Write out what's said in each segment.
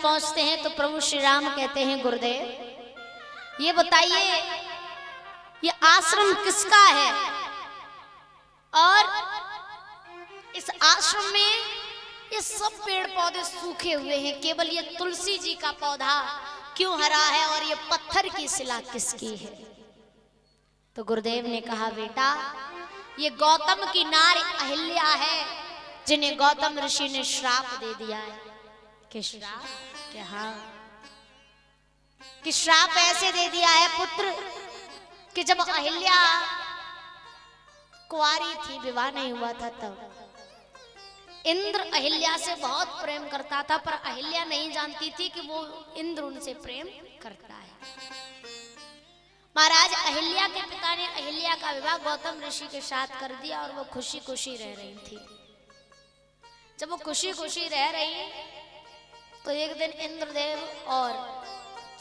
पहुंचते हैं तो प्रभु श्री राम कहते हैं गुरुदेव, ये बताइए ये आश्रम किसका है और इस आश्रम में ये सब पेड़ पौधे सूखे हुए हैं, केवल ये तुलसी जी का पौधा क्यों हरा है और ये पत्थर की शिला किसकी है? तो गुरुदेव ने कहा बेटा ये गौतम की नारी अहिल्या है, जिन्हें गौतम ऋषि ने श्राप दे दिया है। कि श्राप? क्या? हाँ, कि श्राप ऐसे दे दिया है पुत्र कि जब अहिल्या कुंवारी थी, विवाह नहीं हुआ था, तब इंद्र अहिल्या से बहुत प्रेम करता था, पर अहिल्या नहीं जानती थी कि वो इंद्र उनसे प्रेम करता है। महाराज अहिल्या के पिता ने अहिल्या का विवाह गौतम ऋषि के साथ कर दिया और वो खुशी खुशी रह रही थी। जब वो खुशी खुशी रह रही तो एक दिन इंद्रदेव और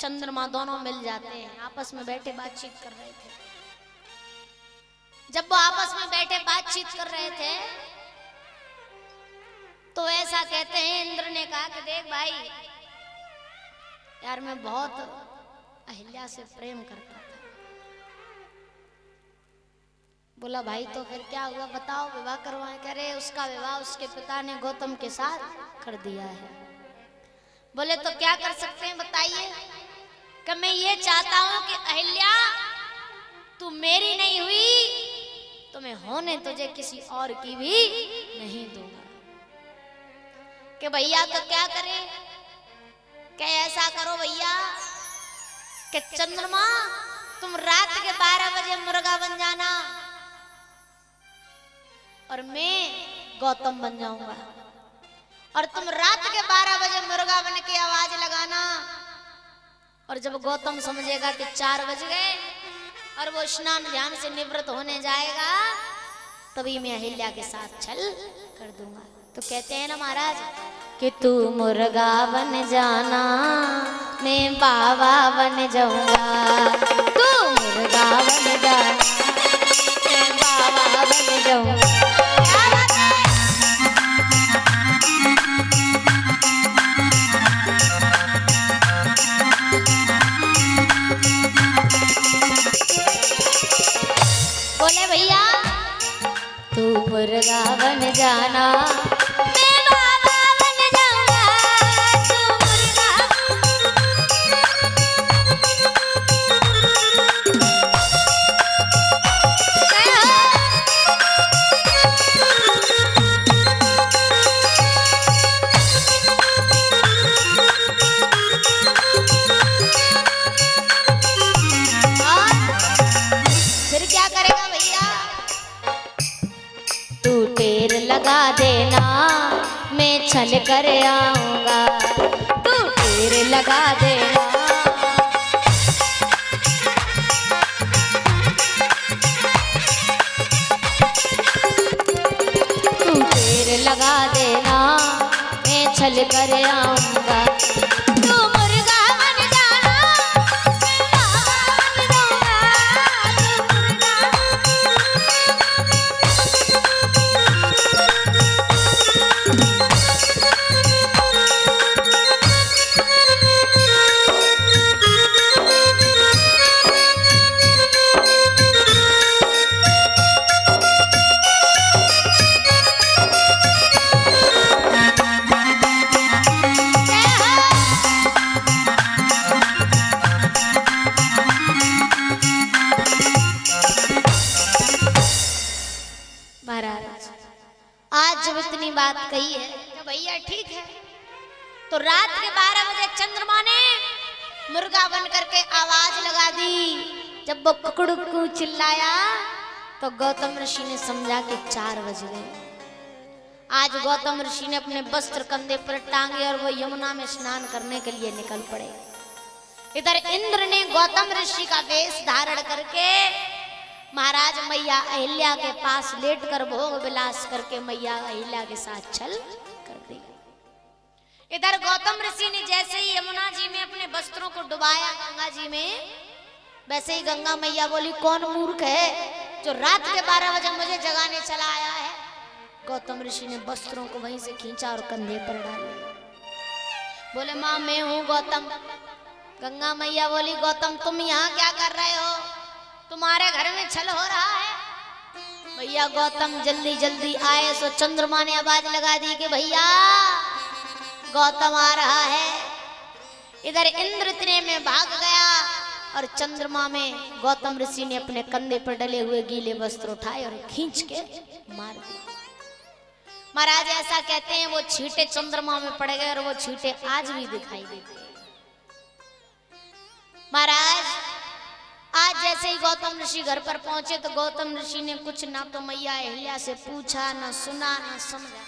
चंद्रमा दोनों मिल जाते हैं, आपस में बैठे बातचीत कर रहे थे। जब वो आपस में बैठे बातचीत कर रहे थे तो ऐसा कहते हैं, इंद्र ने कहा कि देख भाई यार मैं बहुत अहिल्या से प्रेम करता था। बोला भाई तो फिर क्या हुआ बताओ, विवाह करवाएं? कह रहे उसका विवाह उसके पिता ने गौतम के साथ कर दिया है। बोले तो क्या कर सकते हैं बताइए? कि मैं ये चाहता हूं कि अहिल्या तू मेरी नहीं हुई तो मैं होने तुझे किसी और की भी नहीं दूंगा। कि भैया तो क्या करें? क्या ऐसा करो भैया कि चंद्रमा तुम रात के 12 बजे मुर्गा बन जाना और मैं गौतम बन जाऊंगा, और तुम रात के 12 बजे मुर्गा बन के आवाज लगाना, और जब गौतम समझेगा कि 4 बज गए और वो स्नान ध्यान से निवृत्त होने जाएगा तभी मैं अहिल्या के साथ छल कर दूंगा। तो कहते हैं ना महाराज कि तू मुर्गा बन जाना मैं बाबा बन जाऊंगा, तू मुर्गा बन जाना मैं बाबा बन जाऊंगा। बोले भैया तू मुर्गा बन जाना मैं बाबा बन जाऊंगा, तू मुर्गा। फिर क्या करेगा भैया? तू टेर लगा देना मैं छल कर आऊंगा, तू टेर लगा देना। तू टेर लगा देना मैं छल कर आऊंगा, तू मुर्गा बन जाना मैं बाबा बन जाऊंगा, तू महाराज आज जब इतनी बात कही है तो भैया ठीक है। तो रात के 12 बजे चंद्रमा ने मुर्गा बन करके आवाज लगा दी। जब वो कुकड़ू चिल्लाया तो गौतम ऋषि ने समझा कि 4 बज गए। आज गौतम ऋषि ने अपने वस्त्र कंधे पर टांगे और वो यमुना में स्नान करने के लिए निकल पड़े। इधर इंद्र ने गौतम ऋषि का वेश धारण करके महाराज मैया अहिल्या के पास लेटकर भोग विलास करके मैया अहिल्या के साथ छल कर दिया। इधर गौतम ऋषि ने जैसे ही यमुना जी में अपने वस्त्रों को डुबाया गंगा जी में, वैसे ही गंगा मैया बोली कौन मूर्ख है जो रात के 12 बजे मुझे जगाने चला आया है। गौतम ऋषि ने वस्त्रों को वहीं से खींचा और कंधे पर डाल लिया। बोले माँ मैं हूँ गौतम। गंगा मैया बोली गौतम तुम यहाँ क्या कर रहे हो, तुम्हारे घर में छल हो रहा है। भैया गौतम जल्दी जल्दी आए सो चंद्रमा ने आवाज लगा दी कि भैया गौतम आ रहा है। इधर इंद्र इतने में भाग गया और चंद्रमा में गौतम ऋषि ने अपने कंधे पर डले हुए गीले वस्त्र उठाए और खींच के मार दिए। महाराज ऐसा कहते हैं वो छींटे चंद्रमा में पड़ गए और वो छींटे आज भी दिखाई देते हैं। महाराज आज जैसे ही गौतम ऋषि घर पर पहुंचे तो गौतम ऋषि ने कुछ ना तो मैया अहिल्या से पूछा, ना सुना, ना समझा,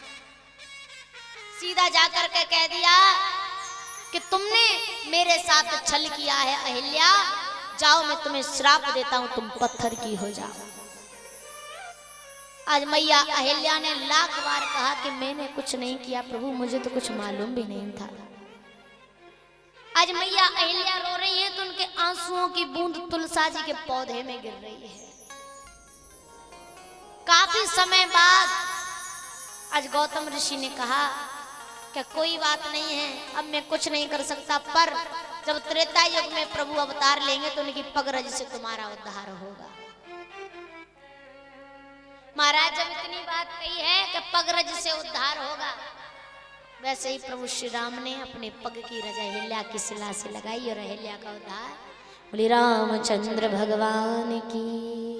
सीधा जाकर के कह दिया कि तुमने मेरे साथ छल किया है अहिल्या, जाओ मैं तुम्हें श्राप देता हूं, तुम पत्थर की हो जाओ। आज मैया अहिल्या ने लाख बार कहा कि मैंने कुछ नहीं किया प्रभु, मुझे तो कुछ मालूम भी नहीं था। आज मैया अहिल्या रो रही है तो उनके आंसुओं की बूंद तुलसा जी के पौधे में गिर रही है। काफी समय बाद आज गौतम ऋषि ने कहा कि कोई बात नहीं है, अब मैं कुछ नहीं कर सकता, पर जब त्रेता युग में प्रभु अवतार लेंगे तो उनकी पगरज से तुम्हारा उद्धार होगा। महाराज जब इतनी बात कही है कि पगरज से उद्धार होगा, वैसे ही प्रभु श्री राम ने अपने पग की रजा अहिल्या की शिला से लगाई और अहिल्या का उद्धार। बोली रामचंद्र भगवान की।